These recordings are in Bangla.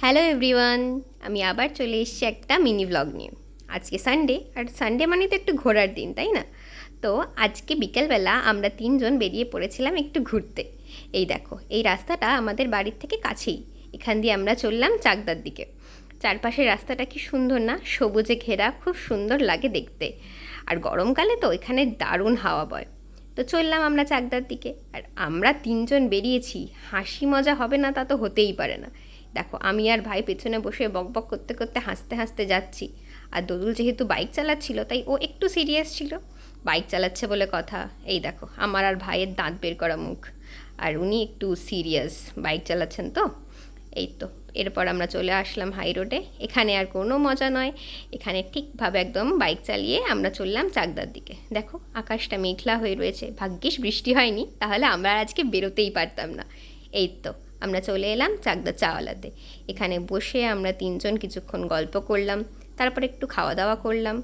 হ্যালো এভরিওয়ান, আমি আবার চলে এসেছি একটা মিনি ব্লগ নিয়ে। আজকে সানডে, আর সানডে মানে তো একটু ঘোরার দিন, তাই না? তো আজকে বিকেলবেলা আমরা তিনজন বেরিয়ে পড়েছিলাম একটু ঘুরতে। এই দেখো, এই রাস্তাটা আমাদের বাড়ির থেকে কাছেই। এখান দিয়ে আমরা চললাম চাকদার দিকে। চারপাশের রাস্তাটা কি সুন্দর না, সবুজে ঘেরা, খুব সুন্দর লাগে দেখতে। আর গরমকালে তো এখানে দারুণ হাওয়া বয়। তো চললাম আমরা চাকদার দিকে, আর আমরা তিনজন বেরিয়েছি, হাসি মজা হবে না তা তো হতেই পারে না। দেখো, আমি আর ভাই পেছনে বসে বকবক করতে করতে হাসতে হাসতে যাচ্ছি। আর দোদুল যেহেতু বাইক চালাচ্ছিল তাই ও একটু সিরিয়াস ছিল। বাইক চালাচ্ছে বলে কথা, এই দেখো আমার আর ভাইয়ের দাঁত বের করা মুখ। আর উনি একটু সিরিয়াস, বাইক চালাচ্ছেন তো। এই তো, এরপর আমরা চলে আসলাম হাই রোডে। এখানে আর কোনো মজা নয়, এখানে ঠিকভাবে একদম বাইক চালিয়ে আমরা চললাম চাকদার দিকে। দেখো, আকাশটা মেঘলা হয়ে রয়েছে, ভাগ্যিস বৃষ্টি হয়নি, তাহলে আমরা আজকে বেরোতেই পারতাম না। এই তো, আমরা চলে এলাম চাকদা চাওয়ালাতে। এখানে বসে আমরা তিনজন কিছুক্ষণ গল্প করলাম, তারপর একটু খাওয়া দাওয়া করলাম।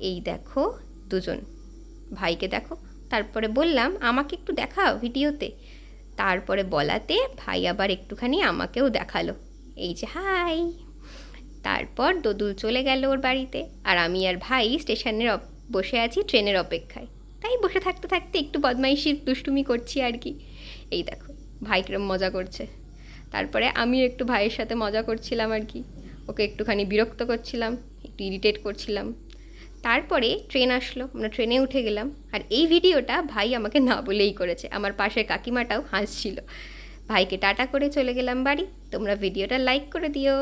এই দেখো দুজন, ভাইকে দেখো। তারপরে বললাম আমাকে একটু দেখাও ভিডিওতে। তারপরে বলাতে ভাই আবার একটুখানি আমাকেও দেখালো। এই যে হাই। তারপর দোদুল চলে গেল ওর বাড়িতে, আর আমি আর ভাই স্টেশনের বসে আছি ট্রেনের অপেক্ষায়। তাই বসে থাকতে থাকতে একটু বদমাইশির দুষ্টুমি করছি আর কি। এই দেখো, ভাই কিরম মজা করছে। তারপরে আমিও একটু ভাইয়ের সাথে মজা করছিলাম আর কি। ওকে একটুখানি বিরক্ত করছিলাম, একটু ইরিটেট করছিলাম। তারপরে ট্রেন আসলো, আমরা ট্রেনে উঠে গেলাম। আর এই ভিডিওটা ভাই আমাকে না বলেই করেছে, আমার পাশের কাকিমাটাও হাসছিল। ভাইকে টাটা করে চলে গেলাম বাড়ি। তোমরা ভিডিওটা লাইক করে দিও।